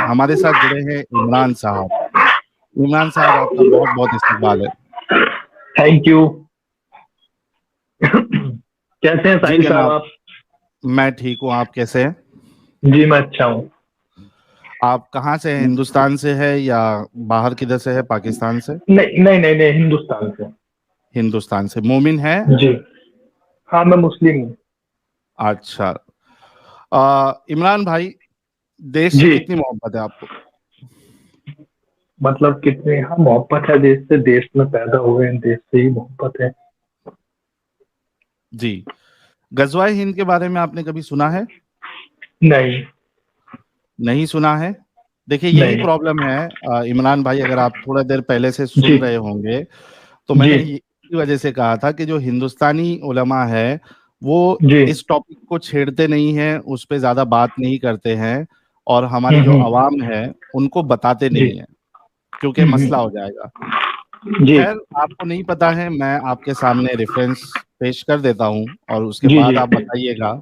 हमारे साथ जुड़े हैं इमरान साहब। इमरान साहब, आपका बहुत बहुत इस्तकबाल है। Thank you. कैसे हैं जी साहिल साहब जनाब, आप? मैं ठीक हूँ। आप कैसे हैं? जी मैं अच्छा हूँ। आप कहाँ से हैं? हिंदुस्तान से है या बाहर किधर से है? पाकिस्तान से? नहीं नहीं नहीं नहीं, हिंदुस्तान से। हिंदुस्तान से। मोमिन है? जी हाँ, मैं मुस्लिम हूँ। अच्छा। इमरान भाई, देश से जी कितनी मोहब्बत है आपको? मतलब कितने, हाँ मोहब्बत है देश से, देश में पैदा हुए हैं, देश से ही मोहब्बत है। जी। गजवाए हिंद के बारे में आपने कभी सुना है? नहीं नहीं सुना है? देखिए, यही नहीं। प्रॉब्लम है। इमरान भाई, अगर आप थोड़ा देर पहले से जी सुन रहे होंगे तो जी मैंने इसी वजह से कहा था कि जो हिंदुस्तानी उलमा है वो जी। इस टॉपिक को छेड़ते नहीं हैं, उस पे ज्यादा बात नहीं करते हैं, और हमारी जो हम्म। आवाम है उनको बताते जी नहीं है, क्योंकि मसला हो जाएगा। जी खैर, आपको नहीं पता है, मैं आपके सामने रेफरेंस पेश कर देता हूँ और उसके जी बाद जी आप बताइएगा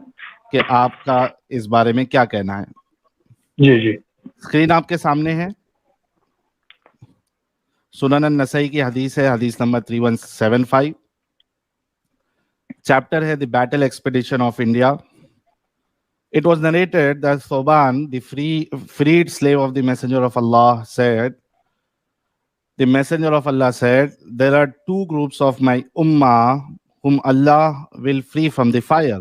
कि आपका इस बारे में क्या कहना है। जी जी। स्क्रीन आपके सामने है। सुनन नसई की हदीस है, हदीस नंबर 3175। चैप्टर है the battle expedition of India. It was narrated that Thoban, the freed slave of the Messenger of Allah, said, the Messenger of Allah said, there are two groups of my ummah whom Allah will free from the fire.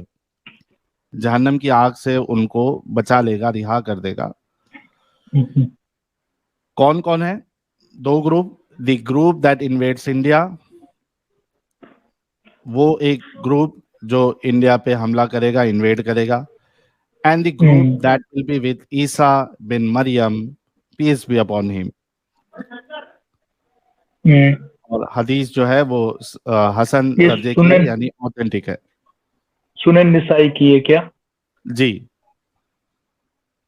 जहन्नम की आग से उनको बचा लेगा, रिहा कर देगा। हम्म, कौन कौन है? दो group. The group that invades India, वो एक ग्रुप जो इंडिया पे हमला करेगा, इन्वेड करेगा। And the group hmm, that will be with Isa bin Maryam, peace be upon him. Hmm. और हदीस जो है वो हसन ये दर्जे की है, सुनन यानी ऑथेंटिक है। सुनन निसाई की है क्या? जी।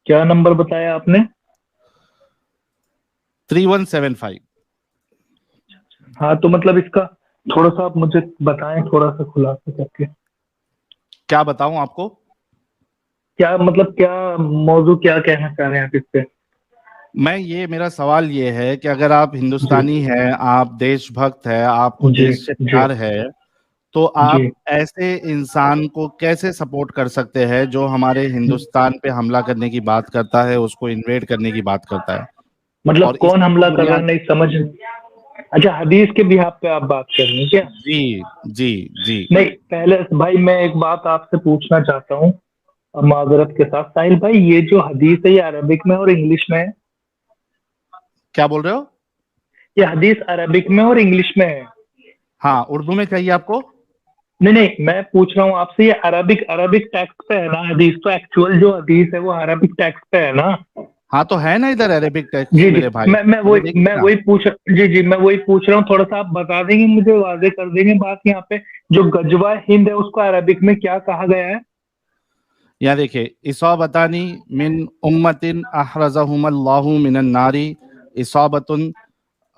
क्या नंबर बताया आपने? 3175। हाँ तो मतलब इसका थोड़ा सा आप मुझे बताएं, थोड़ा सा खुलासा करके। क्या बताऊं आपको? क्या मतलब, क्या मौजू, क्या कहना चाह रहे हैं आप इस पे? मेरा सवाल ये है कि अगर आप जी हिंदुस्तानी हैं, आप देशभक्त है, आपको जी देश से जी प्यार है, तो जी। आप ऐसे इंसान को कैसे सपोर्ट कर सकते हैं जो हमारे हिंदुस्तान पे हमला करने की बात करता है, उसको इन्वेड करने की बात करता है? मतलब और कौन इसी हमला की कर रहा है, बुनियाद। नहीं समझ। अच्छा, हदीस के बिहाफ पे आप बात कर रहे हैं क्या? जी जी जी। नहीं, पहले भाई मैं एक बात आपसे पूछना चाहता हूँ, माजरत के साथ साहिल भाई, ये जो हदीस है ये अरबिक में और इंग्लिश में है? क्या बोल रहे हो? ये हदीस अरबिक में और इंग्लिश में है? हाँ, उर्दू में चाहिए आपको? नहीं नहीं, मैं पूछ रहा हूँ आपसे, ये अरबिक अरबिक टेक्स्ट पे है ना हदीस? तो एक्चुअल जो हदीस है वो अरबिक टेक्स्ट पे है ना? हाँ, तो है ना इधर अरेबिक टेक्स्ट जी जी। मेरे भाई, मैं ये देखिए मैं ना। वही पूछ जी जी, मैं वही पूछ रहा हूँ, थोड़ा सा आप बता देंगे मुझे, वाजे कर देंगे बात यहाँ पे। जो गजवा हिंद है उसको अरबिक में क्या कहा गया है? यहाँ देखिए, इसाबतानी मिन उम्मतिन अहरजहुमल्लाहु मिनन नारी, इसाबतुन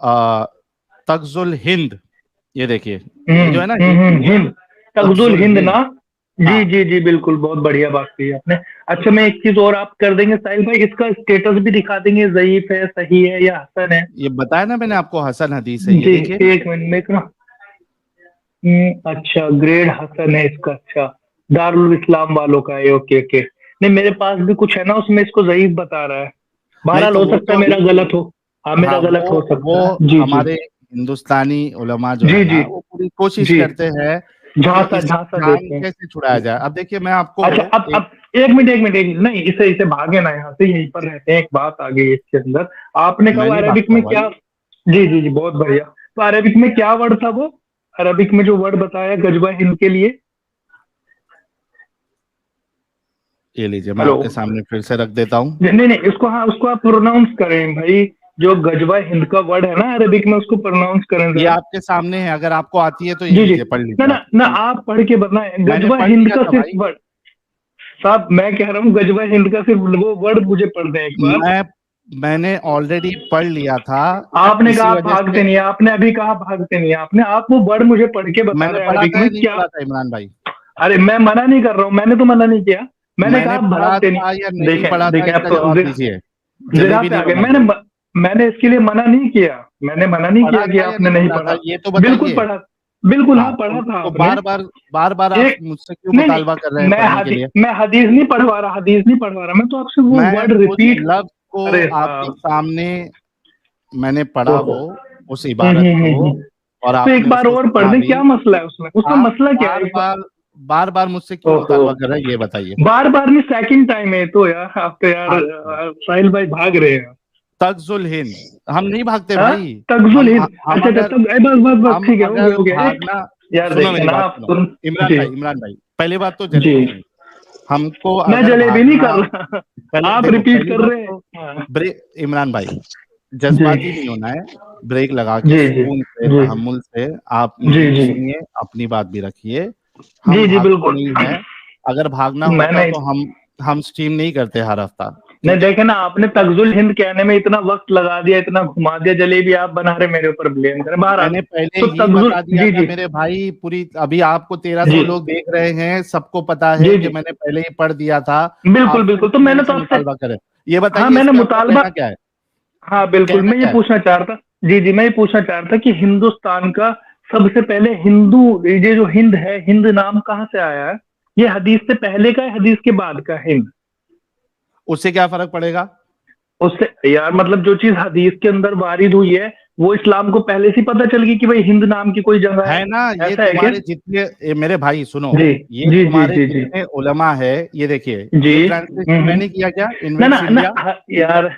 आ, तगजुल हिंद। ये देखिए, ये जो है ना हिंद, हिंद। तगजुल तगजुल हिंद हिंद। ना? जी हाँ, जी जी, बिल्कुल, बहुत बढ़िया बात कही आपने। अच्छा, मैं एक चीज और आप कर देंगे साहिल भाई, इसका स्टेटस भी दिखा देंगे, ज़ईफ है, सही है या हसन है? ये बताया ना मैंने आपको, हसन हदीस है, ये जी, देखिए। एक मिनट में ना। अच्छा, ग्रेड हसन है इसका, अच्छा। दारुल इस्लाम वालों का है, ओके ओके। नहीं, मेरे पास भी कुछ है ना, उसमें इसको ज़ईफ बता रहा है। नहीं बहरहाल तो हो वो सकता है तो, मेरा गलत हो। हाँ, मेरा हाँ, गलत हो वो सकता है, जी जी हमारे हिंदुस्तानी उलमा जो जी है जी ना, वो पूरी कोशिश जी। करते हैं कि झांसा इससे झांसा जान देते हैं। कैसे छुड़ाया जाए। अब देखिए, मैं आपको अच्छा, एक, अब एक मिनट एक मिनट एक मिनट, नहीं इसे इसे भागे ना यहाँ से, यहीं पर रहते हैं, एक बात आ गई इसके अंदर। आपने मैं कहा नहीं अरबिक भागता में हूँ भाई। क्या? जी जी जी, बहुत बढ़िया। तो अरबिक में क्या वर्ड था वो? अरबिक में जो वर्ड बताया गजवा हिंद के लिए? ये लीजिए, मैं हेलो। आपके सामने फिर से रख देता हूँ। नहीं नहीं, उसको, हाँ उसको आप प्रोनाउंस करें भाई। जो गजवा हिंद का वर्ड है ना अरबिक में, उसको प्रोनाउंस करें ये जरा। आपके सामने है, अगर आपको आती है तो ये जी जी। लीजिए, पढ़ ना लीजिए ना आप। ना, आप पढ़ के बताएं, मैंने गजवा पढ़ हिंद लिया का था सिर्फ भाई। वर्ड। साहब मैं कह रहा हूँ, गजवा हिंद का सिर्फ वो वर्ड मुझे पढ़ दें एक बार। मैं मैंने ऑलरेडी पढ़ लिया था, आपने कहा इसी आप वजह से। भागते नहीं, आपने अभी कहा भागते नहीं, आप वो वर्ड मुझे पढ़ के बता मैंने रहे हैं पढ़ा अरबिक था में या नहीं क्या? पढ़ा था इमरान भाई? अरे मैं मना नहीं कर रहा हूँ, मैंने तो मना नहीं किया। मैंने कहा मैंने आप पढ़ा भागते नहीं। था या नहीं देखें पढ़ा था, देखें, इसका आप तो जवाब दीजिए। जरा जलेबी पे नहीं आ गए। बनाई? मैंने इसके लिए मना नहीं किया, मैंने मना नहीं पढ़ा किया कि था या आपने नहीं नहीं पढ़ा पढ़ा। था, ये तो बिल्कुल बताइए। पढ़ा, बिल्कुल हाँ हाँ, पढ़ा था तो आपने। बार बार आप एक मुझसे क्यों नहीं मुतालबा कर रहे हैं पढ़ने के लिए? मैं हदीस नहीं पढ़वा रहा, हदीस नहीं पढ़वा रहा, मैं तो आपसे वो मैं वर्ड उस रिपीट। लफ्ज को अरे आपके हाँ। सामने मैंने पढ़ा, ओहो। वो उस इबारत को, हम्म। और तो एक आपने बार उसको और पढ़ सुना दें, भी। क्या मसला है उसमें, उसमें आप मसला क्या है एक बार बार मुझसे क्यों ओहो, मुतालबा कर रहे हैं, ये बताइए। बार बार नहीं, सेकंड टाइम है तो यार, आप तो यार अच्छा, साहिल भाई भाग रहे हैं। तगजुल हिंद, हम नहीं भागते हाँ, भाई। तगजुल हम हिंद, हम अच्छा अच्छा, अगर तब बस बस बस, हम ठीक है, अगर हो गया एक। भागना, यार सुनो देखिए मेरी ना बात, आप सुनो। सुन। जी इमरान भाई, पहली बात तो जी, जलेबी नहीं, हमको मैं अगर जलेबी नहीं भागना, कर रहा। पहले आप देखो, रिपीट पहली कर बात रहे हैं। तो हाँ, ब्रेक, इमरान भाई, जी जज्बाती नहीं होना है, ब्रेक लगा के जी जी सुकून से, जी तहम्मुल से आप मेरी जी भी जी सुनिए, अपनी बात भी रखिए। जी हम जी भागते बिल्कुल। नहीं हैं। अगर भागना होता मैंने तो हम स्ट्रीम नहीं करते हर हफ्ता, नहीं ठीक है? देखे ना, आपने तगजुल हिंद कहने में इतना वक्त लगा दिया, इतना घुमा दिया, जलेबी आप बना रहे मेरे ऊपर ब्लेम करें, बहरहाल। मैंने पहले तो ही तगजुल, बता दिया जी था जी मेरे भाई, पूरी अभी आपको 1300 जी लोग देख रहे हैं, सबको पता है जी कि जी मैंने पहले ही पढ़ दिया था। बिल्कुल आप फिर बिल्कुल, तो क्यों मैंने मेरे तो से आपसे, मुतालबा करें? ये हाँ बताइए, इस मैंने पे आपका मुतालबा, कहना क्या है? हाँ बिल्कुल, कहना मैं ये क्या है? पूछना चाह रहा था। जी जी, मैं ये पूछना चाह रहा था कि हिंदुस्तान का सबसे पहले हिंदू, ये जो हिंद है, हिंद नाम कहाँ से आया है? ये हदीस से पहले का है, हदीस के बाद का हिंद? उससे क्या फर्क पड़ेगा? उससे यार मतलब जो चीज हदीस के अंदर वारिद हुई है, वो इस्लाम को पहले से ही पता चल गई कि भाई हिंद नाम की कोई जगह है। है ना, ये ऐसा है क्या? तुम्हारे जितने, मेरे भाई सुनो, जी ये जी जी तुम्हारे जी जी जितने उलमा है, ये देखिए, जी। ये ट्रांसलेशन मैंने किया क्या, ना इनविट्स ना ना इंडिया? हाँ, यार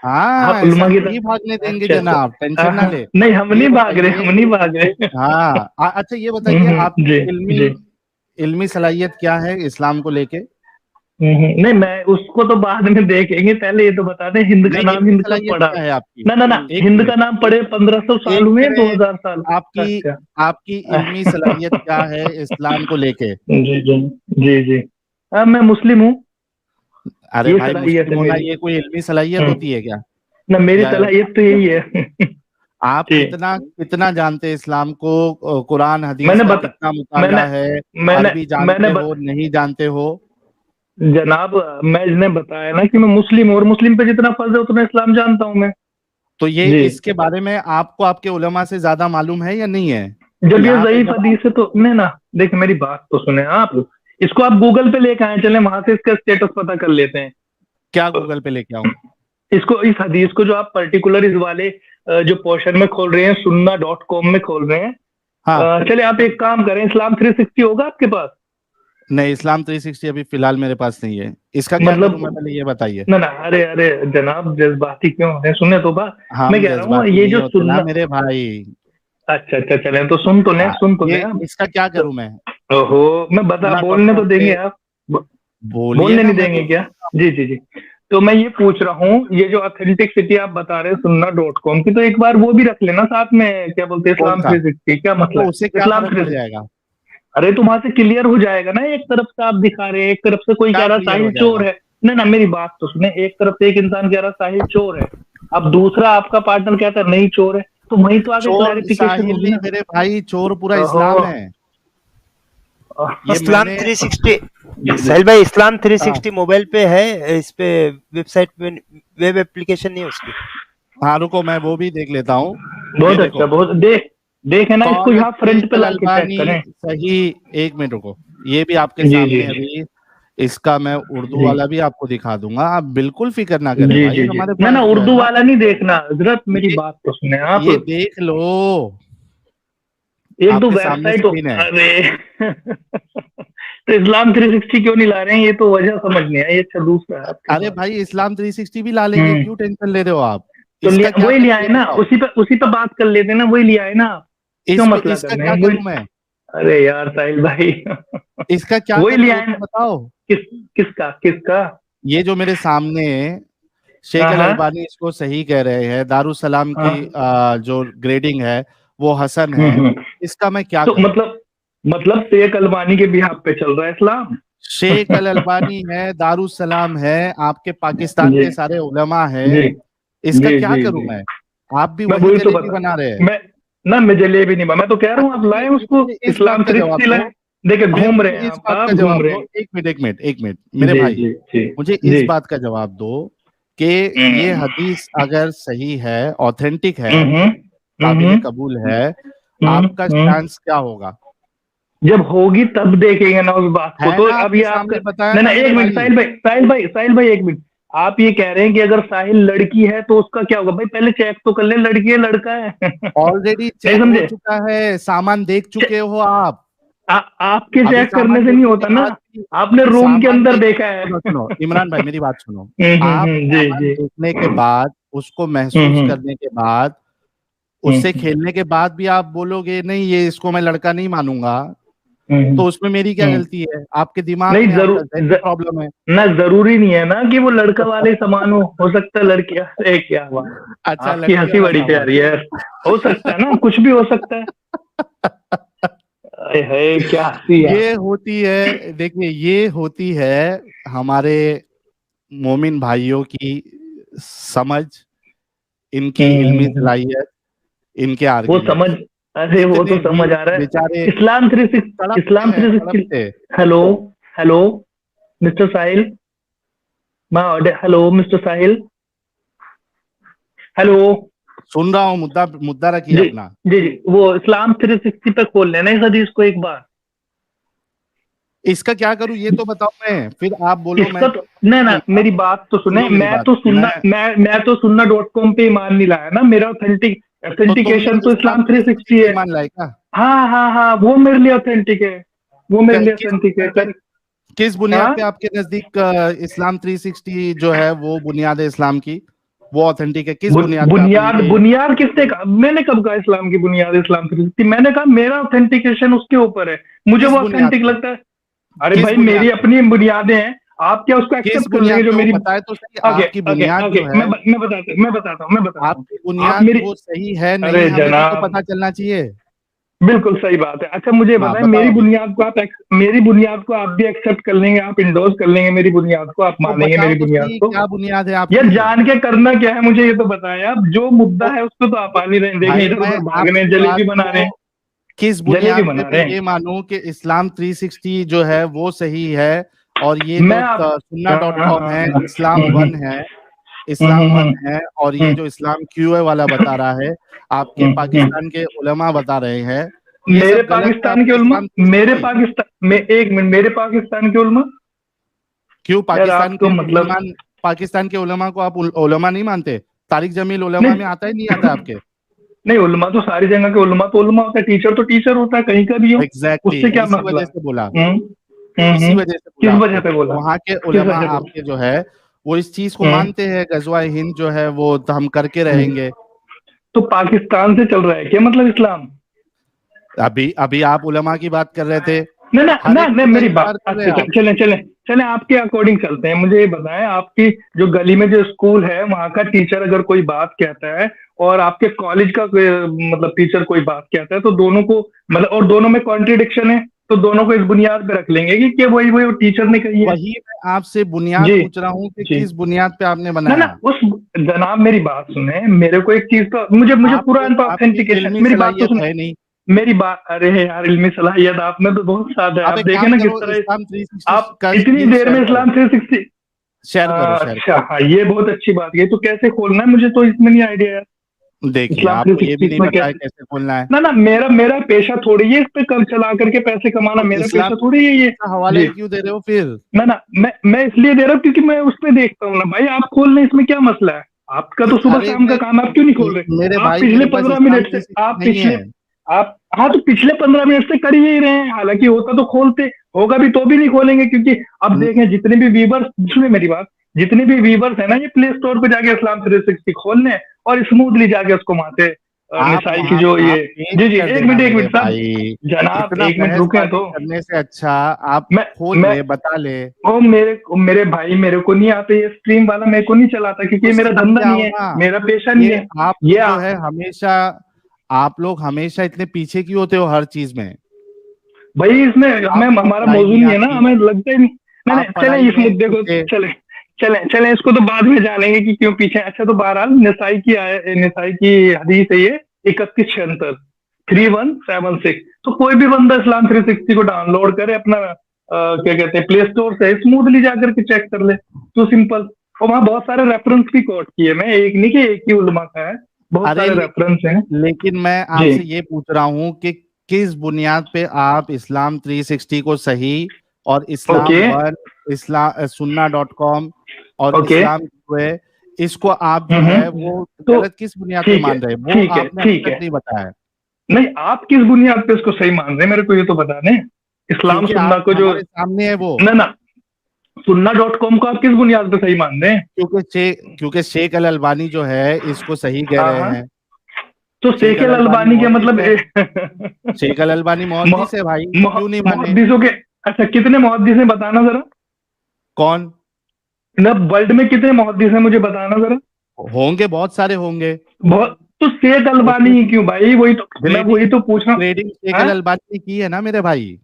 हाँ, आप ऐसा उलमा की नहीं तरह, भागने देंगे अच्छा अच्छा, जनाब, टेंशन ना ले। नहीं हम ये नहीं भाग रहे, हम बताइए, नहीं भाग रहे। हाँ, अच्छा ये बताइए, आपकी जी इल्मी जी। इल्मी सलाहियत क्या है इस्लाम को लेके? नहीं, मैं उसको तो बाद में देखेंगे, पहले ये तो बता दें हिंद का नहीं, नाम इल्मी हिंद कब सलाहियत पड़ा? क्या है आपकी? ना ना ना, एक हिंद का मिनट, नाम पड़े 1500 साल एक हुए, मिनट, 2000 साल? आपकी अच्छा। आपकी इल्मी सलाहियत क्या है इस्लाम को लेके? जी जी जी जी। अब मैं मुस्लिम हूँ, अरे ये भाई, सलाहियत मुस्लिम है होना मेरी। ये कोई इल्मी सलाहियत हम्म, होती है क्या? ना मेरी या सलाहियत तो यही है। आप जी। कितना कितना जानते हैं इस्लाम को? कुरान हदीस मैंने का बता कितना मैंने मुताला है? मैंने अरबी मैंने जानते हो, नहीं जानते हो? जनाब, मैंने बताया ना कि मैं मुस्लिम हूँ, और मुस्लिम पे जितना फर्ज है उतना इस्लाम जानता हूँ मैं। तो ये जी। इसके बारे में आपको आपके उलमा से ज्यादा मालूम है या नहीं है? जब ये यहाँ पे ज़ईफ़ जब हदीस है तो नहीं ना, देखिए मेरी बात तो सुने आप, इसको आप गूगल पे लेके आए, चले वहां से इसका स्टेटस पता कर लेते हैं। क्या गूगल पे लेके आऊं? इसको, इस हदीस को जो आप पर्टिकुलर इस वाले जो पोर्शन में खोल रहे हैं, sunna.com में खोल रहे हैं, हाँ, चले आप एक काम करें, इस्लाम 360 होगा आपके पास? नहीं, इस्लाम 360 अभी फिलहाल मेरे पास नहीं है। इसका क्या करूं मैं, मतलब पहले ये बताइए। ना ना, अरे अरे जनाब, जज्बाती क्यों है, सुने तो बात। मैं हम कह रहा हूँ जज्बाती ये नहीं जो होते ना सुन्ना, मेरे भाई। अच्छा अच्छा, चलें तो सुन तो लें, हाँ, सुन तो ये लें आप। इसका क्या तो करूं मैं? ओहो, मैं बता, बोलने तो sunna.com देंगे पे आप? ब- बोलिए बोलने ना, नहीं मैं देंगे तो। क्या? जी जी जी। तो मैं ये पूछ रहा हूँ, ये जो ऑथेंटिक सिटी आप बता रहे हैं sunna.com की, तो एक बार वो भी रख लेना साथ में, क्या बोलते हैं, कौन इस्लाम सा? 360, क्या मसला तो है? उससे क्या इस्लाम फर्क पड़ 360, जाएगा? अरे तो वहां से क्लियर हो जाएगा ना, एक तरफ से आप दिखा रहे हैं, एक तरफ से कोई कह क्या रहा क्लियर हो साहिल चोर जाएगा? है। नहीं ना, मेरी बात तो सुने, एक तरफ से एक इंसान कह रहा साहिल चोर है, अब दूसरा आपका पार्टनर कहता है नहीं चोर है, तो वहीं तो आगे चोर क्लैरिफिकेशन साहिल होगी नहीं ना। मेरे भाई, चोर पूरा ओहो। इस्लाम है। ये इस्लाम मैंने 360, जी जी। साहिल भाई इस्लाम हाँ, 360 मोबाइल पे है, इस पे वेबसाइट पे वेब एप्लीकेशन नहीं है उसकी। हाँ, रुको मैं वो भी देख लेता हूँ। ये बहुत अच्छा, देखो, बहुत देखे ना, इसको कौल यहाँ फ्रंट शेख पे अल लाके चेक अलबानी करें। सही। एक मिनट रुको, ये भी आपके जी जी सामने अभी, इसका मैं उर्दू जी वाला भी आपको दिखा दूंगा, आप बिल्कुल फिक्र ना करें जी भाई, जी जी। हमारे ना पास ना, जो है उर्दू ना, वाला नहीं देखना हजरत, मेरी ये बात तो सुने आप। ये देख लो, एक दो आपके सामने वेबसाइट स्क्रीन है। अरे तो इस्लाम 360 क्यों नहीं ला रहे हैं, ये तो वजह समझ नहीं आई। अच्छा, दूसरा है आपके अरे पास? भाई, इस्लाम 360 भी ला लेंगे, हम्म। क्यों टेंशन ले रहे हो आप? तो इसका क्या वही ले करूं आए ये ना, बताओ। उसी पे बात कर लेते ना, वही ले आए ना आप। क्यों इस पे मसला कर इसका रहे क्या हैं वही? करूं मैं? अरे यार साहिल भाई, इसका क्या वही करूं ले वो आए तो ना। बताओ। किस किसका किसका? ये जो मेरे सामने शेख हाँ अल हाँ अलबानी इसको सही कह रहे हैं, दारुसलाम की हाँ। जो ग्रेडिंग है वो हसन है। हम्म। इसका मैं क्या तो करूं? मतलब शेख अलबानी के बिहाफ पे चल रहा है इस्लाम? शेख अल अलबानी है, दारुसलाम है, आपके पाकिस्तान जी के सारे उलमा है। जी इसका जी क्या जी करूं जी। मैं? आप भी मैं वही वही तो जलेबी बता, बना रहे हैं। मैं ना, मैं जलेबी नहीं, मैं तो कह रहा हूँ अच्छा, आप लाए उसको, मुझे इस बात इस्लाम का जवाब 360 दो। लाए। देखिए घूम रहे मुझे हैं इस आप बात का आप घूम जवाब रहे दो, हैं। एक मिनट, एक मिनट, एक मिनट, मेरे जी भाई, जी जी मुझे जी इस बात का जवाब दो कि ये हदीस अगर सही है, ऑथेंटिक है, काबिल कबूल है, आपका स्टैंस क्या होगा? जब होगी तब देखेंगे ना उस बात को। है तो ना, अब आपके ये सामने आपका बताया ना ना ना, मेरे एक मिनट भाई। साहिल भाई एक मिनट। आप ये कह रहे हैं कि अगर साहिल लड़की है तो उसका क्या होगा? भाई पहले चेक तो कर ले लड़की है लड़का है। ऑलरेडी नहीं चेक हो समझे? चुका है, सामान देख चुके हो आप। आपके अभी चेक करने सामान से नहीं देखने के होता ना। बाद भी, आपने रूम के सामान अंदर देख, देखा है। सुनो सुनो इमरान भाई मेरी बात सुनो। आप जी सामान जी। देखने के बाद, उसको महसूस हम्म करने के बाद, उससे हम्म खेलने के बाद भी आप बोलोगे नहीं ये इसको मैं लड़का नहीं मानूंगा, हम्म तो उसमें मेरी क्या हम्म। गलती है? आपके दिमाग नहीं में, आपका जरूर जहनी प्रॉब्लम है। ना, जरूरी नहीं है ना कि वो लड़का वाले समान हो सकता है लड़कियां। अरे क्या बात, अच्छा, आपकी लड़की हंसी वाला बड़ी सामान। प्यारी है यार। हो सकता है ना, कुछ भी हो सकता है। अरे है क्या हंसी है। ये होती है, देखिए ये होती है हमारे मोमिन भाइयों की समझ, इनकी इल्मी हम्म। सलाहियत, इनके वो समझ, आर्ग्यूमेंट्स। अरे वो इतने तो समझ आ वीक रहा है। बेचारे तड़पते इस्लाम हैं, 360। तड़पते। हेलो, हेलो मिस्टर साहिल। हेलो मिस्टर साहिल। हेलो। सुन रहा हूँ, मुद्दा मुद्दा रखिए जी अपना। जी जी, वो इस्लाम 360 पे खोल लेना इस हदीस को एक बार। इसका क्या करूं ये तो बताओ, मैं फिर आप बोलो इसका मैं तो नहीं ना, सुनूंगा। मेरी बात तो सुने। सुनिए मेरी मैं बात, तो सुनना, मैं मैं तो सुन्ना.com पे ईमान नहीं लाया ना। मेरा तो तुमने ऑथेंटिकेशन तो इस्लाम इस्लाम 360 360 पे है। ईमान लाए क्या? हाँ हाँ हाँ, वो मेरे लिए ऑथेंटिक है। वो मेरे लिए किस ऑथेंटिक है बुनियाद पे, किस बुनियाद हाँ। पे आपके नजदीक इस्लाम 360 जो है वो बुनियाद है इस्लाम की, वो ऑथेंटिक है? किस बुनियाद पे आपने बुनियाद ये? बुनियाद किसने कहा? मैंने कब कहा इस्लाम की बुनियाद इस्लाम 360? मैंने कहा मेरा ऑथेंटिकेशन उसके ऊपर है, मुझे किस वो बुनियाद ऑथेंटिक पे? लगता है। अरे किस भाई बुनियाद मेरी पे? अपनी बुनियादें हैं। आप क्या उसको किस एक्सेप्ट कर लेंगे बुनियाद जो पे वो मेरी? बताए तो सही, ओके आपकी ओके बुनियाद ओके, जो है, मैं बताता हूँ। आपकी आप बुनियाद मेरी, वो सही है नहीं, अरे हमें भी तो जनाब, पता चलना चाहिए। बिल्कुल सही बात है। अच्छा मुझे हाँ बताएं, बताओ अभी। मेरी बुनियाद को आप भी एक्सेप्ट कर लेंगे, आप इंडोर्स कर लेंगे मेरी बुनियाद को, आप तो मानेंगे बताओ मेरी तो बुनियाद सही को? क्या बुनियाद है यार आपकी? जान के करना क्या है मुझे ये तो बताएं आप। जो मुद्दा तो है उस पर तो आप आ नहीं रहे हैं, देखें भाई इधर मैं उधर भाग रहे हैं, आपकी बात जलेबी बना रहे को हैं। किस जलेबी बुनियाद पे बना मैं रहे हैं। ये मानूं कि इस्लाम 360 जो है वो सही है, और ये मैं जो आप सुन्ना हाँ, डॉट हाँ, कॉम हाँ, है, हाँ, इस्लाम वन है, हम्म, इस्लाम वन है, और ये हम्म, जो इस्लाम क्यूए वाला बता रहा है, आपके हम्म। पाकिस्तान के उलमा बता रहे हैं, ये मेरे सब गलत है पाकिस्तान के आपका उलमा, इस्लाम 360। एक मिनट, मेरे पाकिस्तान के उलमा। क्यों यार पाकिस्तान आपको के मतलब, मुसलमान, पाकिस्तान के उलमा को आप उलमा नहीं मानते? तारिक जमील उलमा में नहीं आता है नहीं आता आपके? नहीं, उलमा तो सारी जगह के उलमा तो उलमा होता है, टीचर तो टीचर होता है कहीं का भी हो। एग्जैक्टली उससे क्या इसी मसला वजह है? से बोला, इसी हम्म। वजह से बोला किस वजह आपको। पे बोला? वहां के किस उलमा वजह पे बोला? आपके जो है वो इस चीज को हम्म। मानते हैं, गजवा हिंद जो है वो तो हम करके हम्म। रहेंगे। तो पाकिस्तान से चल रहा है क्या मतलब इस्लाम? अभी अभी आप उलमा की बात कर रहे थे, नहीं ना हर ना एक नहीं, जगह मेरी बात इनकार कर रहे अच्छा, हैं आप। चले चले चले आपके अकॉर्डिंग चलते हैं। मुझे ये बताएं, आपकी जो गली में जो स्कूल है वहां का टीचर अगर कोई बात कहता है, और आपके कॉलेज का मतलब टीचर कोई बात कहता है, तो दोनों को मतलब, और दोनों में कॉन्ट्रिडिक्शन है, तो दोनों को इस बुनियाद पे रख लेंगे कि वही वही वो टीचर ने कही है। वही मैं आपसे बुनियाद जी पूछ रहा हूँ कि जी। किस बुनियाद पे आपने ना ना, बनाया। उस जनाब मेरी बात सुने, मेरे को एक चीज तो मुझे मुझे पूरा आपकी ऑथेंटिकेशन, इल्मी मेरी बात तो सलाहियत सुने। है नहीं। मेरी बात, अरे यार इल्मी सलाहियत आप में तो बहुत सादा है। आप आप एक देखे काम ना किस करो, इस्लाम तरह 360 आप का इतनी लिंक देर में शेयर करो, इस्लाम 360। शेयर करो, शेयर अच्छा हाँ, ये बहुत अच्छी बात है। तो कैसे खोलना है मुझे तो इसमें नहीं आइडिया यार। करो। देखिए इस्लाम आपको ये 360 भी नहीं इसमें पता है कैसे? कैसे खोलना है, ना ना, मेरा मेरा पेशा थोड़ी है इस पे कल चला करके पैसे कमाना, तो मेरा इस्लाम पेशा थोड़ी है ये। का हवाला जी। ही क्यों दे रहे हो फिर? ना ना, मैं इसलिए दे रहा हूँ क्योंकि मैं उसमें देखता हूँ ना भाई। आप खोल लें, इसमें क्या मसला है? आपका तो सुबह अरे शाम का मैं, काम, आप क्यों नहीं खोल रहे? मेरे आप भाई पिछले मेरे पास 15 मिनट इस्लाम से 360 आप नहीं पिछले है। आप हाँ, तो पिछले 15 मिनट से कर ही रहे हैं। हालांकि होता तो खोलते, होगा भी तो भी नहीं खोलेंगे, क्योंकि अब न- देखें जितने भी वीवर्स, सुनिए मेरी बात, जितने भी वीवर्स है ना, ये प्ले स्टोर पे जाके इस्लाम 360 खोल लें और स्मूथली जाके उसको वहां से आप मिसाइल की वहां जो ये। आप पेश जी जी, कर देना एक मेरे मिनट साहब, भाई। जनाब इतना एक मिनट रुके बहसबाजी तो। करने से अच्छा आप मैं खोल मैं ले, बता ले। ओ मेरे भाई, मेरे को नहीं आता ये स्ट्रीम वाला, मेरे को नहीं चलाता, क्योंकि तो ये मेरा सीख धंधा नहीं जाओ है, ना। मेरा पेशा नहीं ये है। आप ये लोग जो है हमेशा, आप लोग हमेशा इतने पीछे क्यों होते हो हर चीज में? भाई इसमें हमें, आपको हमारा पढ़ाई मौजूद नहीं नहीं है ना, आती, हमें लगता ही नहीं। नहीं आप नहीं, चले पढ़ाई इस में मुद्दे को, पीछे। चले चले चले इसको तो बाद में जानेंगे कि क्यों पीछे। अच्छा तो बहरहाल निसाई की हदीस है ये, 3176, 3176। तो कोई भी बंदा इस्लाम 360 को डाउनलोड करे अपना क्या कहते हैं प्ले स्टोर से, स्मूथली जाकर के चेक कर ले। तो सिंपल। और वहाँ बहुत सारे रेफरेंस भी कोट किए, मैं एक नहीं कि एक ही उलमा का है, बहुत अरे सारे रेफरेंस हैं। लेकिन मैं जी आपसे ये पूछ रहा हूँ कि किस बुनियाद पे आप इस्लाम 360 को सही और इस्लाम ओके वन, इस्लाम sunnah.com और ओके इस्लाम जो है इसको आप जो है वो तो गलत किस बुनियाद पे ठीक है मान रहे हैं, वो ठीक है आपने अभी ठीक तक है। नहीं बताया। नहीं, आप किस बुनियाद पे इसको सही मान रहे हैं, मेरे को ये तो बता दें। इस्लाम क्योंकि सुन्ना आप को जो, हमारे सामने है वो, ना ना, सुन्ना.com को आप किस बुनियाद पे सही मान रहे हैं? क्योंकि शेख अल अलबानी जो है इसको सही कह हाँ रहे हाँ, हैं। तो शेख शेख अल अल अलबानी अलबानी के मोहद्दिस मतलब है, शेख अल अलबानी मोहद्दिस है भाई, क्यों नहीं माने? मुहद्दिसों के, अच्छा कितने मुहद्दिस हैं बताना जरा, कौन? ना वर्ल्ड में कितने मुहद्दिस हैं मुझे बताना जरा। होंगे, बहुत सारे होंगे। बहुत, तो शेख अलबानी उसमें ही क्यों भाई, वही तो मैं ग्रेडिंग वही तो पूछ रहा हूँ। ग्रेडिंग शेख हाँ? अल अलबानी ने की है ना मेरे भाई।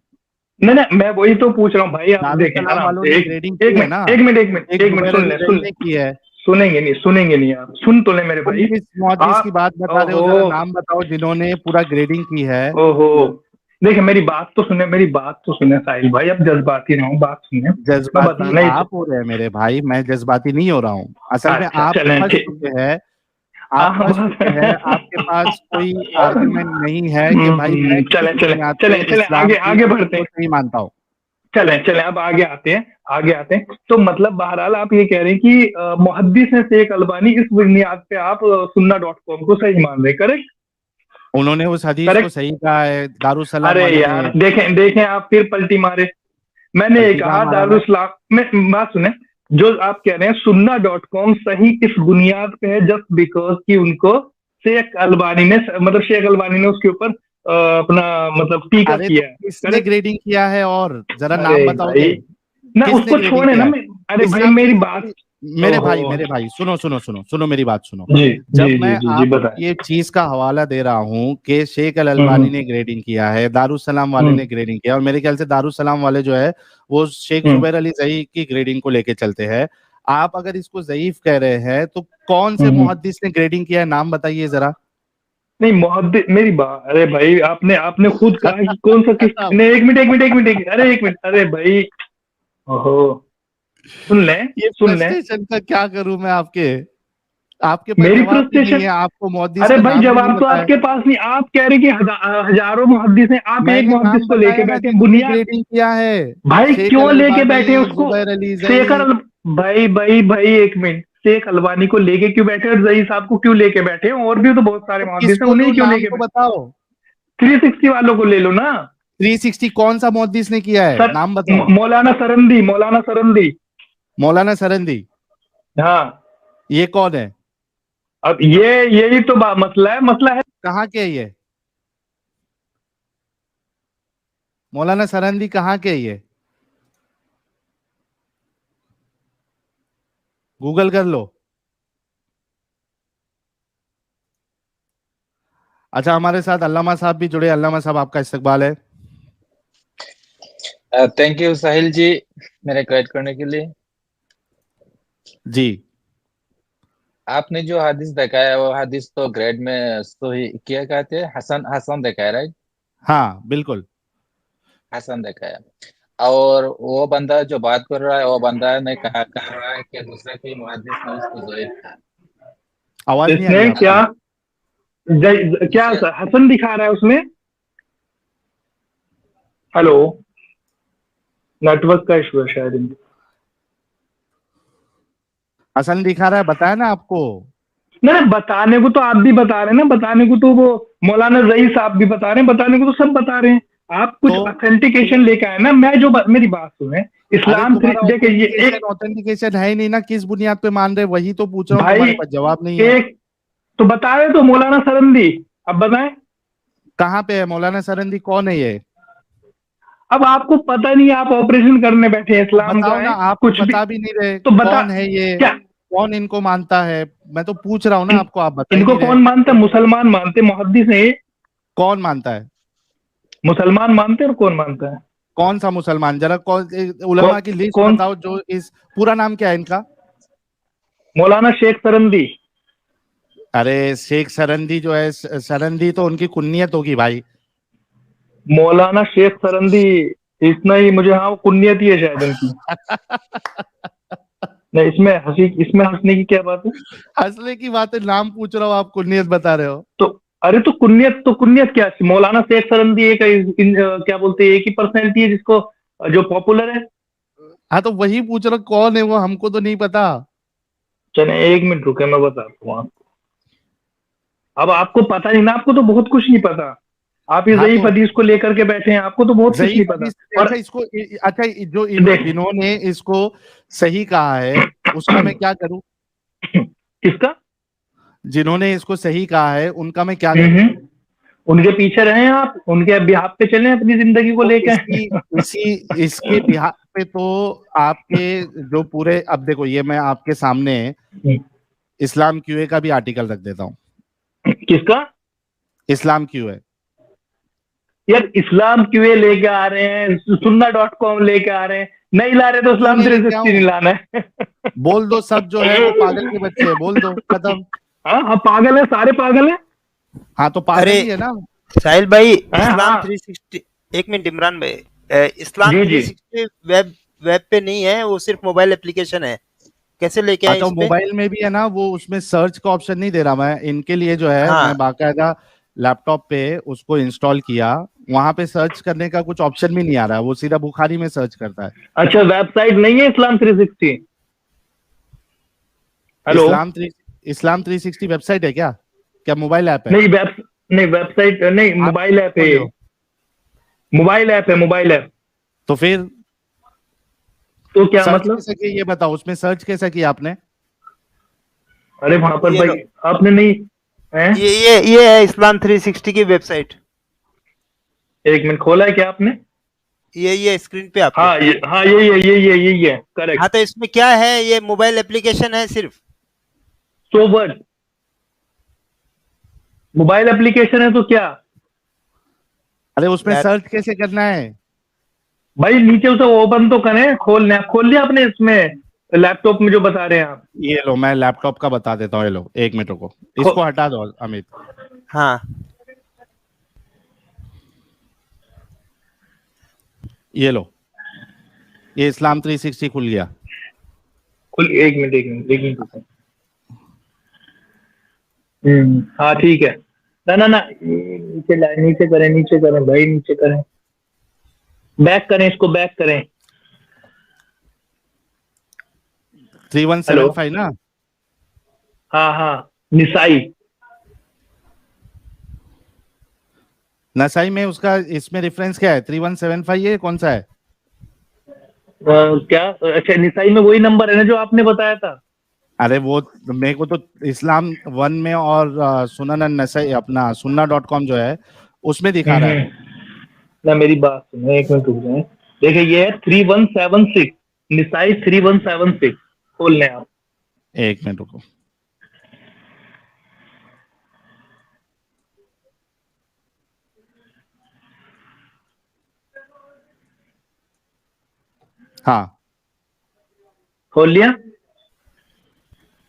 नहीं नहीं, मैं वही तो पूछ रहा हूँ भाई, आप देखें दारुसलाम आराम वालों से, ने एक ग्रेडिंग एक की है मिनट ना, एक मिनट एक मिनट एक एक मिनट, जुबैर सुन अली ले रई सुन ले, ने की है। सुनेंगे नहीं आप, सुन तो ले मेरे तुम भाई। किस मुहद्दिस की आप, बात बता रहे हो, ओहो जरा नाम बताओ जिन्होंने पूरा ग्रेडिंग की है। ओहो, देखिए मेरी बात तो सुने साहिल भाई, अब जज्बाती ना हो, बात सुने, मैं जज्बाती बताना ही आप हो रहे हैं मेरे भाई, मैं जज्बाती नहीं हो रहा हूँ। असल में अच्छा आप चलें फंस ठीक, चुके हैं, आप हाँ फंस चुके हैं, आपके पास कोई आर्ग्यूमेंट नहीं है कि भाई मैं किस चलें चलें बुनियाद पे चलें चलें, इस्लाम आगे की आगे बढ़ते को हैं, सही मानता हूँ। चलें अब आगे आते हैं, तो मतलब बहरहाल आप ये कह रहे हैं कि मुहद्दिस है शेख अलबानी, इस बुनियाद पे आप सुन्ना.com को सही मान रहे, करेक्ट? उन्होंने उस हदीस को करेक्ट। सही कहा है, दारुसलाम अरे वालों यार ने देखें देखें, आप फिर पलटी मारे। मैंने ये पलटी कहाँ कहा मारा मैं? दारुसलाम में, बात सुने, जो आप कह रहे हैं सुन्ना.com सही किस बुनियाद पे है, जस्ट बिकॉज कि उनको शेख अलबानी ने, मतलब शेख अलबानी ने उसके ऊपर अपना मतलब टीका अरे तो किया है, किसने करेक्ट? ग्रेडिंग किया है, और जरा अरे नाम बताओगे? भाई, ना किसने उसको ग्रेडिंग छोड़े ना किया है? अरे भाई इस्लाम मेरी बात, 360। मेरे ओहो, भाई मेरे भाई सुनो सुनो सुनो सुनो मेरी बात सुनो। जी जब मैं जी आपको बताएं। ये चीज का हवाला दे रहा हूँ कि शेख अल हम्म अलबानी हम्म ने ग्रेडिंग किया है, दारुसलाम वाले हम्म ने ग्रेडिंग किया, और मेरे ख्याल से दारुसलाम वाले जो है वो शेख हम्म जुबैर अली जई की ग्रेडिंग को लेके चलते हैं। आप अगर इसको ज़ईफ कह रहे हैं तो कौन से हम्म। मुहद्दिस ने ग्रेडिंग किया है, नाम बताइए जरा। नहीं मोहद्दिस, मेरी बात, अरे भाई आपने आपने खुद कहा कि कौन सा किस, बताओ। नहीं एक मिनट, अरे एक मिनट, अरे भाई, ओहो, सुन लें ये सुन लें, फ्रस्ट्रेशन का क्या करूं मैं आपके आपके पास मेरी जवाब भी नहीं फ्रस्ट्रेशन, है, आपको मुहद्दिस अरे का भाई नाम भी नहीं जवाब तो पता है। आपके पास नहीं, आप कह रहे हैं कि हजारों मुहद्दिस हैं, आप एक मैंने मुहद्दिस नाम को लेके बताया ना बैठे हैं, जिन्होंने बुनियाद, ग्रेडिंग किया है। भाई शेख अल क्यों लेके अलबानी, बैठे हैं उसको? जुबैर अली शेखर जई। अल, भाई एक मिनट, शेख अलवानी को लेके क्यों बैठे हैं और जई साहब को क्यों लेके बैठे हैं? और भी तो बहुत सारे तो मुहद्दिस हैं, किसको उन्हें लूं, ही क्यों नाम लेके तो बैठे? बताओ। 360 वालों को ले लो ना। 360 कौन सा मुहद्दिस ने किया है, सर, नाम बताओ। मौलाना सरंदी, मौलाना सरंदी, हाँ। ये कौन है? अब ये यही तो मसला है। कहाँ के है ये? मौलाना सरंदी कहाँ के है ये? गूगल कर लो। अच्छा, हमारे साथ अल्लामा साहब भी जुड़े। अल्लामा साहब, आपका इस्तकबाल है। थैंक यू साहिल जी, मेरे गाइड करने के लिए। जी आपने जो हदीस दिखाया वो हदीस तो ग्रेड में तो ही क्या कहते हैं, हसन हसन दिखाया, राइट? हाँ बिल्कुल। हसन दिखाया। और वो बंदा जो बात कर रहा है वो बंदा ने कह रहा है कि दूसरे कोई मुहद्दिस ने उसको ज़ईफ कहा। आवाज नहीं आ रही इसने क्या, आपकी। क्या दूसरे हसन दिखा रहा है उसमें? हेलो, नेटवर्क का इशू है शायद इनका। हसन दिखा रहा है, बताया ना आपको। नहीं बताने को तो आप भी बता रहे हैं ना, बताने को तो वो मौलाना रईस साहब भी बता रहे हैं, बताने को तो सब बता रहे हैं। आप कुछ तो ऑथेंटिकेशन लेके आए ना, मैं जो मेरी बात सुने, अरे इस्लाम तुम्हारा देखिए ये एक, ऑथेंटिकेशन है ही नहीं ना, किस बुनियाद पे मान रहे, वही तो पूछ रहा हूँ, भाई तुम्हारे पास जवाब नहीं है। एक तो बता रहे तो मौलाना सरंदी, अब बताएं। कहाँ पे है मौलाना सरंदी, कौन है ये? अब आपको पता नहीं है, आप ऑपरेशन करने बैठे हैं, तो इस्लाम का बताओ ना, है आप तो कुछ भी, बता भी नहीं रहे तो बता, कौन है ये, क्या कौन इनको मानता है। मैं तो पूछ रहा हूँ ना इन, आपको, आप बता ही इनको नहीं रहे। कौन मानता है? मुसलमान मानते, मुहद्दिस है ये, कौन मानता है? मुसलमान मानते हैं, और कौन मानता है? कौन सा मुसलमान, जरा कौन कौ, उलमा की लिस्ट कौन? बताओ जो इस, पूरा नाम क्या है इनका? मौलाना शेख सरंदी। अरे शेख सरंदी जो है, सरंदी तो उनकी कुन्नियत होगी भाई। मौलाना शेख सरंदी, इतना ही मुझे, हाँ कुन्नियत ही है शायद उनकी। नहीं, इसमें हंसने की क्या बात है? हंसने की बात है, नाम पूछ रहा हूँ, आप कुन्नियत बता रहे हो। तो अरे तो कुन्नियत क्या, मौलाना शेख सरंदी एक क्या बोलते हैं, एक ही पर्सनैलिटी है जिसको, जो पॉपुलर है। हाँ तो वही पूछ रहा हूँ, कौन है वो, हमको तो नहीं पता। चले 1 मिनट रुके, मैं बताता हूँ आपको। अब आपको पता नहीं ना, आपको तो बहुत कुछ नहीं पता। आप ये हाँ ज़ईफ तो हदीस को लेकर के बैठे हैं, आपको तो बहुत कुछ नहीं ज़ईफ पता। हदीस, और अच्छा इसको, अच्छा जो देख जिन्होंने इसको सही कहा है उसका मैं क्या करूं? किसका? जिन्होंने इसको सही कहा है उनका मैं क्या करूं? हम्म। उनके पीछे रहे आप, उनके बिहाफ पे चले अपनी जिंदगी को तो लेके। इसके बिहार पे तो आपके जो पूरे, अब देखो ये मैं आपके सामने इस्लाम क्यूए का भी आर्टिकल रख देता हूँ। किसका? इस्लाम क्यूए। यार इस्लाम क्यों लेके आ रहे हैं, sunna.com लेके आ रहे हैं, नहीं ला रहे तो क्यों इस्लाम नहीं लेके 360 आऊं? नहीं लाना है। बोल दो, सब जो है वो पागल के बच्चे हैं, बोल दो, खत्म। हाँ हाँ, पागल है, सारे पागल है। हाँ तो पागल अरे ही है ना। साहिल भाई, हाँ इस्लाम हाँ 360, एक मिनट इमरान भाई, इस्लाम जी जी। 360 वेब पे नहीं है, वो सिर्फ मोबाइल एप्लीकेशन है। कैसे लेके हाँ आए तो इस पे? मोबाइल में भी है ना, वो उसमें सर्च का ऑप्शन नहीं दे रहा। मैं इनके लिए जो है, हाँ, मैं बाकायदा लैपटॉप पे उसको इंस्टॉल किया, वहां पे सर्च करने का कुछ ऑप्शन भी नहीं आ रहा है, वो सीधा बुखारी में सर्च करता है। अच्छा, वेबसाइट नहीं है इस्लाम 360? हेलो? इस्लाम 360 वेबसाइट है क्या? क्या मोबाइल ऐप है? नहीं नहीं, वेबसाइट नहीं, आप मोबाइल ऐप है। बोल रहे हो? मोबाइल ऐप है, मोबाइल ऐप। तो फिर तो क्या सर्च मतलब? कैसे किया ये बताओ, उसमें सर्च कैसे किया आपने? अरे वहां पर ये लो, भाई आपने नहीं है? ये है इस्लाम 360 की वेबसाइट। 1 मिनट, खोला है क्या आपने? ये स्क्रीन पे आपके। हाँ यही है, हाँ करेक्ट। तो इसमें क्या है, ये मोबाइल एप्लीकेशन है सिर्फ। सो वर्ड, मोबाइल एप्लीकेशन है तो क्या? अरे उसमें यार सर्च कैसे करना है? भाई नीचे उसे ओपन तो करें, खोल लिया आपने इसमें, लैपटॉप में जो बता रहे हैं आप? ये लो, मैं लैपटॉप का बता देता हूँ, ये लो 1 मिनट को, खो, इसको हटा दो अमित। हाँ, ये लो, ये इस्लाम 360 खुल गया। खुल, 1 मिनट रुको। हाँ ठीक है। ना नीचे करें भाई, नीचे करें, बैक करें, इसको बैक करें। हेलो? 3175 ना? हाँ हाँ, निसाई। नसाई में उसका, इसमें रेफरेंस क्या है? 3175, ये कौन सा है? क्या? अच्छा, निसाई में वही नंबर है ना जो आपने बताया था? अरे वो मेरे को तो इस्लाम 1 में और सुनन नसाई, अपना सुन्ना.com जो है उसमें दिखा रहा है। ना मेरी बात सुनो, 1 मिनट रुक जाए। देखिए ये है 3176, निसाई 3176, खोल लें आप। 1 मिनट रुको। हाँ खोल लिया?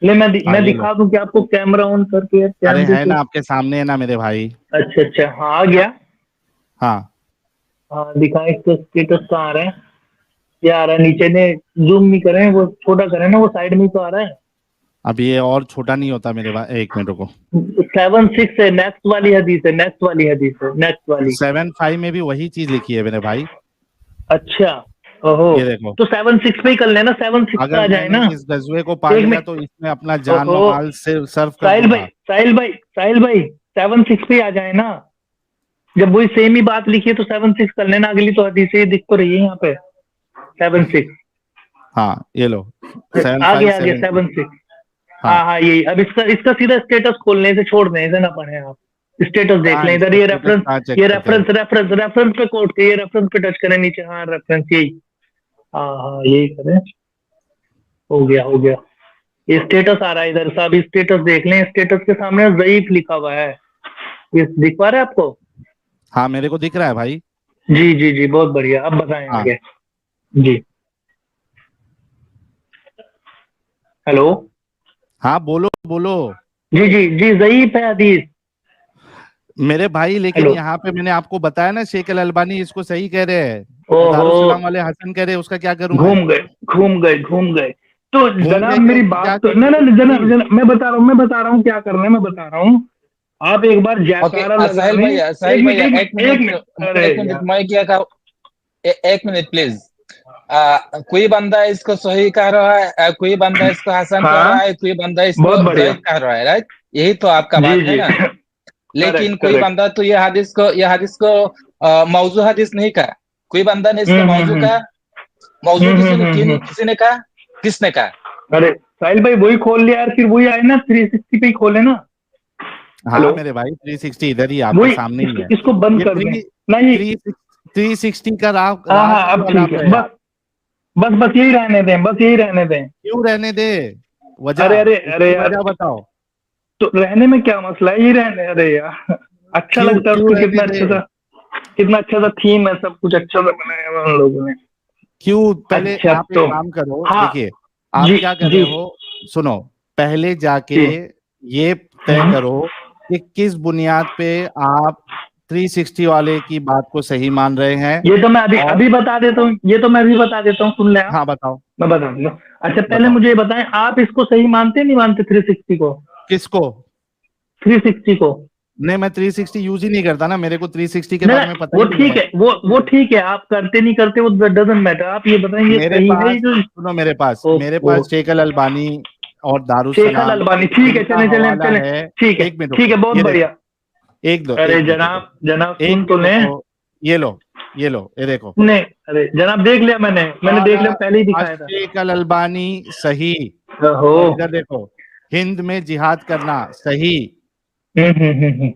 ले हाँ, मैं ये लो। दिखा दूं कि आपको, कैमरा ऑन करके यार, अरे कैमरे है से। ना, आपके सामने है ना मेरे भाई। अच्छा हाँ, आ गया। हाँ हाँ दिखाएं, इसका स्टेटस कहाँ आ रहा है? ये आ रहा है नीचे ने, जूम नहीं करें, वो छोटा करें ना, वो साइड में ही तो आ रहा है। अब ये और छोटा नहीं होता मेरे भाई, 1 मिनट रुको। 76 है, नेक्स्ट वाली हदीस है, नेक्स्ट वाली। 75 में भी वही चीज लिखी है मेरे भाई। अच्छा, ओहो। ये देखो, तो 76 पे ही कर लेना, 76 पे अगर आ जाए मैंने ना। इस गजवे को पा एक लिया मिनट, तो इसमें अपना जान ओहो, व माल से सर्व कर साहिल भाई, दूंगा। साहिल भाई 76 पे आ जाए ना। जब वही सेम ही बात लिखी है तो 76 कर लेना, अगली तो हदीस ही दिख तो रही है यहाँ पे, 76। हाँ ये लो, आ गया 7576। 76। हाँ, हाँ यही। अब इसका सीधा स्टेटस खोलने से छोड़ दें, इसे ना पढ़े आप, स्टेटस देख कहाँ लें इधर। इसका ये स्टेटस रेफरेंस, कहाँ चेक करते हैं? रेफरेंस पे कोड के, ये रेफरेंस पे टच करें नीचे, हाँ रेफरेंस यही। हाँ हाँ यही करें। हो गया। ये स्टेटस आ रहा है इधर, सब स्टेटस देख लें, स्टेटस के सामने ज़ईफ लिखा हुआ है, ये दिख पा रहा है आपको? हाँ मेरे को दिख रहा है भाई। जी बहुत बढ़िया, अब बताएं हाँ आगे। जी हेलो? हाँ, बोलो बोलो जी ज़ईफ है हदीस। मेरे भाई, लेकिन हेलो? यहाँ पे मैंने आपको बताया ना, शेख अल अलबानी इसको सही कह रहे हैं, ओहो, दारुसलाम वाले हसन कह रहे हैं, उसका क्या करूं मैं? घूम गए। तो घूमने जनाब के मेरी बात जाके तो, ना ना जनाब नहीं, जनाब मैं बता रहा हूँ क्या करना है, मैं बता रहा हूँ। आप एक बार ओके जयकारा लगा साहिल लें। भैया, एक साहिल मिनट भैया, एक एक मिनट एक मिनट, मिनट अरे एक मिनट, यार, मैं क्या कहूँ, एक मिनट प्लीज। कोई बंदा इसको सही कह रहा है, कोई बंदा इसको हसन कह रहा हाँ है, कोई बंदा बहुत इसको बढ़िया। जैद कह रहा है, राइट? यही तो आपका जी बात है जी ना। लेकिन करेक्ट कोई करेक्ट। बंदा तो ये हदीस को मौजू हदीस नहीं कहा। कोई बंदा ने इसको मौजू हम्म। कहा। मौजू किसी ने कहा, किसने कहा? अरे साहिल भाई वही खोल लिया यार, फिर वही आए ना 360 पे ही खोले ना। हाँ हेलो, मेरे भाई 360 इधर ही आपके वही सामने ही है। इसको बंद ये कर दें। नहीं, 360 का राग हाँ राग हाँ क्यों अब अलाप ठीक है, है आप? बस बस बस यही रहने दें, बस यही रहने दें। क्यों रहने दे? अरे वजह, अरे अरे उसकी यार, वजह बताओ। तो रहने में क्या मसला है, यही रहने, अरे यार अच्छा क्यों लगता है क्यों उसको, रहने दे? कितना अच्छा सा थीम है, सब कुछ अच्छा सा बनाया हुआ उन लोगों ने। क्यों? पहले अच्छा आप एक तो काम करो, हाँ देखिए आप जी क्या कर रहे जी हो, सुनो। पहले जाके जी। ये तय हम्म। करो कि किस बुनियाद पे आप 360 वाले की बात को सही मान रहे हैं। ये तो मैं अभी और अभी बता देता हूँ, ये तो मैं अभी बता देता हूँ, सुन ले आप। हाँ बताओ, मैं बता दूंगा। अच्छा पहले बताओ मुझे ये बताएं, आप इसको सही मानते नहीं मानते 360 को? किसको? 360 को? नहीं, मैं 360 यूज ही नहीं करता ना, मेरे को 360 के नहीं बारे नहीं में पता वो ही नहीं ठीक है। है, वो ठीक है, आप करते नहीं करते वो डजंट मैटर। आप ये बताएं ये मेरे सही है पास, ये जो। सुनो, मेरे ओहो, पास शेख अल अलबानी और शेख अल दारुस्सलाम, अलबानी, ठीक है, इनका चले चले हवाला चले। है। ठीक है एक मिनट ठीक है, रुको, बहुत ये देखो, बढ़िया। अरे एक मिनट रुको, जनाब जनाब एक सुन तो मिनट लें। रुको। ये लो, ये देखो। नहीं अरे जनाब देख लिया मैंने देख काला लिया, पहले ही दिखाया था। शेख अल अलबानी सही। ओहो। और इधर देखो, हिंद में जिहाद करना सही। हम्म।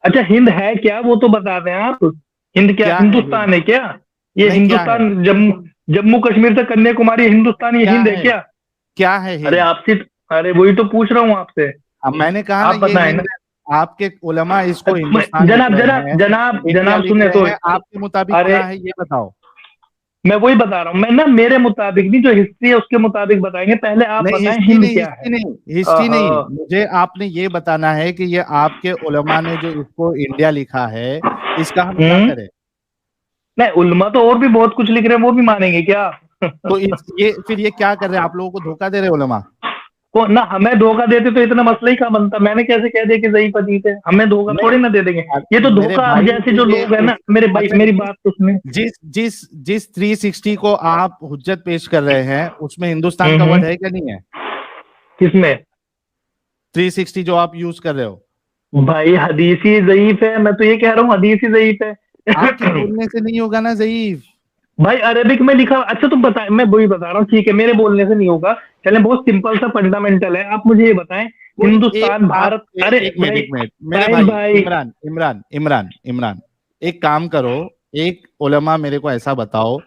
अच्छा हिंद है क्या, वो तो बता दें आप। हिंद क्या क्या है हिंद? हिंदुस्तान है क्या? ये नहीं, क्या है? हिंदुस्तान, जम्मू जम्मू कश्मीर से कन्याकुमारी हिंदुस्तान, ये क्या हिंद है है? क्या? क्या है अरे हिंद? आपसे, अरे वही तो पूछ रहा हूँ आपसे। अब मैंने कहा ना आप ये बताएं ना। हिंद है। आपके उलमा इसको हिंदुस्तान लिख जनाब रहे जनाब हैं, जनाब इंडिया जनाब लिख सुने रहे तो। हैं, आपके मुताबिक अरे क्या है ये बताओ। मैं वही बता रहा हूँ, मैं ना मेरे मुताबिक नहीं, जो हिस्ट्री है उसके मुताबिक बताएंगे, पहले आप नहीं, बताएं हिस्ट्री हिंद नहीं, क्या है। हिस्ट्री नहीं, हिस्ट्री नहीं, आहा। मुझे आपने ये बताना है कि ये आपके उलमा ने जो इसको इंडिया लिखा है, इसका हम क्या हम्म। करें? नहीं उलमा तो और भी बहुत कुछ लिख रहे हैं, वो भी मानेंगे क्या? तो ये फिर ये क्या कर रहे हैं? आप लोगों को धोखा दे रहे हैं उलमा। को ना हमें धोखा देते तो इतना मसला ही कहाँ बनता, मैंने कैसे कह दिया कि सही पति है, हमें धोखा नहीं, थोड़ी ना दे देंगे। ये तो मेरे धोखा, अब भाई जैसे जो ये लोग हैं ना, मेरे भाई अच्छा, मेरी बात तो सुने। जिस जिस जिस 360 को आप हुज्जत पेश कर रहे हैं, उसमें हिंदुस्तान का वर्ड हम्म। है क्या, नहीं है? किसमें? 360 जो आप यूज कर रहे हो, भाई हदीस ही ज़ईफ है, मैं तो ये कह रहा हूँ हदीस ही ज़ईफ है। आपके बोलने से नहीं होगा ना ज़ईफ। भाई अरेबिक में लिखा, अच्छा तुम बता, मैं वही बता रहा हूँ, ठीक है मेरे बोलने से नहीं होगा। चले बहुत सिंपल सा फंडामेंटल है, आप मुझे ये बताएं। कोई एक हिंदुस्तान आप भारत, अरे एक मिनट, भाई एक मिनट, मेरे साहिल भाई भाई। इमरान, एक काम करो, एक उलमा मेरे को ऐसा बताओ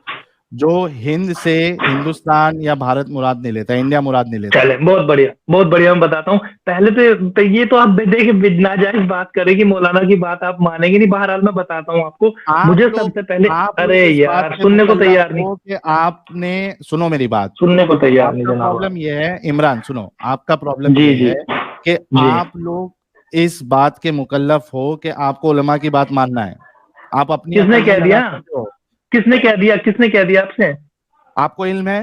जो हिंद से हिंदुस्तान या भारत मुराद नहीं लेता, इंडिया मुराद नहीं लेता। चले बहुत बढ़िया बहुत बढ़िया, मैं बताता हूँ। पहले तो ये तो आप देखिए नाजायज बात करेंगे, मौलाना की बात आप मानेंगे नहीं, बहरहाल मैं बताता हूँ आपको। आप मुझे लोग सबसे पहले, आप अरे लोग इस बात यार पे सुनने को मुकल्लफ तैयार नहीं, हो कि आपने, सुनो मेरी बात। सुनने को तैयार नहीं आपका जनाब प्रॉब्लम आप। ये है, इमरान सुनो, आपका प्रॉब्लम जी ये जी है कि जी। आप लोग इस बात के मुकल्लफ हो कि आपको उलमा की बात मानना है। आप अपनी किसने अकल नहीं कह लगा दिया? सकते हो। किसने कह दिया आपसे? आपको इल्म है?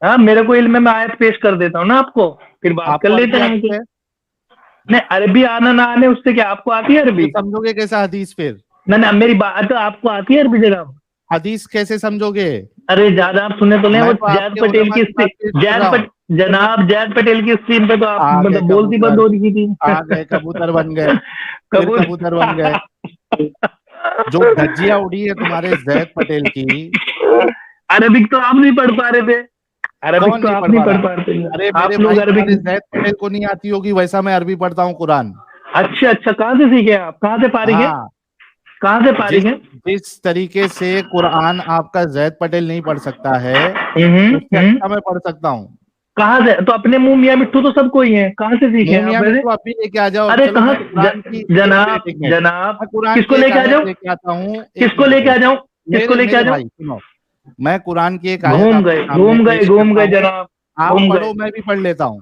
हाँ मेरे को इल्म है, मैं आयत पेश कर देता हूँ ना आपको, फिर बात कर आपको लेते अरबी हैं हम आती कुछ। है? नहीं अरबी आना ना आने उससे क्या, आपको आती है तो अरबी? समझोगे कैसा हदीस फिर? ना ना मेरी बात तो, आपको आती है अरबी जनाब? हदीस कैसे समझोगे? अरे ज्यादा आप सुने तो नहीं, वो मैं तो जैद आपके पटेल उलमा की की बात पेश कर रहा हूँ। जनाब जैद पटेल की स्क्रीन पे तो आप आ गए मतलब बोलती बंद कबूतर, हो रही थी। आ गए कबूतर बन गए, फिर कबूल। कबूतर बन गए। जो धज्जियां उड़ी है तुम्हारे जैद पटेल की। अरबिक तो आप नहीं पढ़ पा रहे थे, अरबिक कौन तो नहीं आप पढ़ नहीं पा पढ़ रहा? पा रहे थे, अरे मेरे आप लोग भाई, अरबिक। तुम्हारे जैद पटेल को नहीं आती होगी वैसा मैं अरबी पढ़ता हूँ, कुरान। अच्छा कहाँ से सीखे आप, कहाँ से फारिग है? हाँ, कहाँ से फारिग जिस है? जिस तरीके से कुरान आपका जैद पटेल नहीं पढ़ सकता है, उससे हम्म। अच्छा मैं पढ़ सकता हूँ। कहाँ से? तो अपने मुंह मियाँ मिट्ठू तो सबको ही है, कहाँ से सीखे हैं मुंह आप मियां वैसे? मिट्ठू आप भी लेके आ जाओ, अरे चलो कहाँ मैं कुरान की जनाब एक मिनट, जनाब, मैं कुरान किसको की एक लेके आ आयत जाऊं? लेके आता हूँ, एक किसको मिनट लेके रुको। आ जाऊं? किसको मेरे लेके आ मेरे जाऊं? भाई सुनो, मैं कुरान की एक आयत आपके सामने पेश घूम करता गए हूँ। जनाब, आप घूम गए पढ़ो, मैं भी पढ़ लेता हूँ।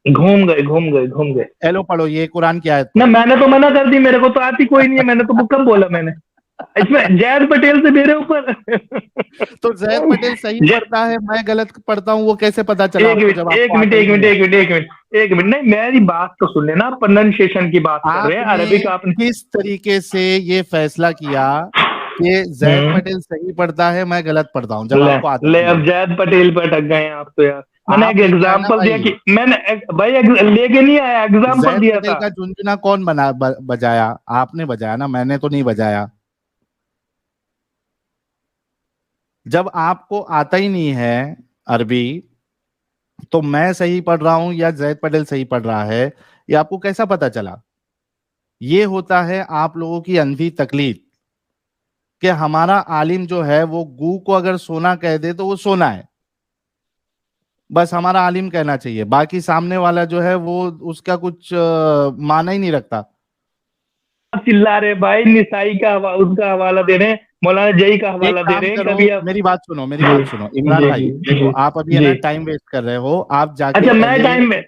घूम गए। चलो पढ़ो ये कुरान की आयत ना पढ़ो। मैंने तो मना कर दी, मेरे को तो आती कोई नहीं है, मैंने तो कब बोला मैंने? इसमें जैद पटेल से मेरे ऊपर तो जैद पटेल सही पढ़ता है, मैं गलत पढ़ता हूँ, वो कैसे पता चला एक आपको मिनट जब एक आपको मिनट आता ही एक मिनट नहीं है? एक मिनट एक मिनट एक मिनट नहीं, मेरी बात तो सुन लेना। प्रोनाउंसिएशन की बात कर रहे हैं, आपने अरबिक आपने किस तरीके से ये फैसला किया कि जैद पटेल सही पढ़ता है, मैं गलत पढ़ता हूँ, जब ले आपको आता ले नहीं अब है? जैद पटेल पर अटक गए आप तो यार। मैंने आप एक लेके आए ना एग्जांपल दिया भाई, कि मैंने भाई लेके नहीं आया, एग्जांपल जैद दिया पटेल था। का झुनझुना कौन बजाया? आपने बजाया ना, मैंने तो नहीं बजाया। जब आपको आता ही नहीं है अरबी, तो मैं सही पढ़ रहा हूं या जैद पटेल सही पढ़ रहा है, ये आपको कैसा पता चला? ये होता है आप लोगों की अंधी तकलीफ कि हमारा आलिम जो है वो गू को अगर सोना कह दे तो वो सोना है, बस हमारा आलिम कहना चाहिए, बाकी सामने वाला जो है वो उसका कुछ माना ही नहीं रखता। चिल्ला रहे भाई, निसाई का उसका हवाला दे रहे हैं, मौलाना जई का एक हवाला दे काम रहे हैं करो, कभी आप। मेरी बात सुनो, मेरी जी बात सुनो इमरान जी भाई, जी देखो जी आप अभी है ना जी। टाइम वेस्ट कर रहे हो। आप जाके अच्छा, मैं पहले टाइम में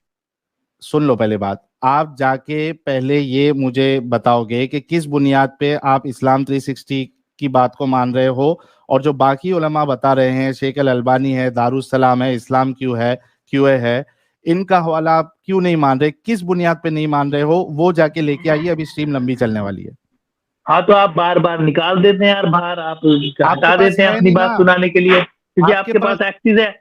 सुन लो, पहले बात आप जाके पहले ये मुझे बताओगे कि किस बुनियाद पे आप इस्लाम 360 की बात को मान रहे हो, और जो बाकी उलमा बता रहे हैं, शेख अल अलबानी है, दारुस्सलाम है, इस्लाम क्यूए है, इनका हवाला आप क्यों नहीं मान रहे? किस बुनियाद पे नहीं मान रहे हो, वो जाके लेके आइए, अभी स्ट्रीम लंबी चलने वाली है। हाँ, तो आप बार बार निकाल देते हैं यार बाहर, आप आपके हटा पास देते हैं है अपनी नहीं बात ना, सुनाने के लिए, क्योंकि आपके आपके पास पास एक्सेस है।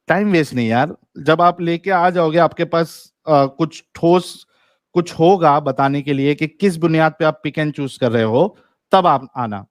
टाइम वेस्ट नहीं यार, जब आप लेके आ जाओगे आपके पास कुछ ठोस कुछ होगा बताने के लिए कि किस बुनियाद पे आप पिक एंड चूज कर रहे हो, तब आप आना।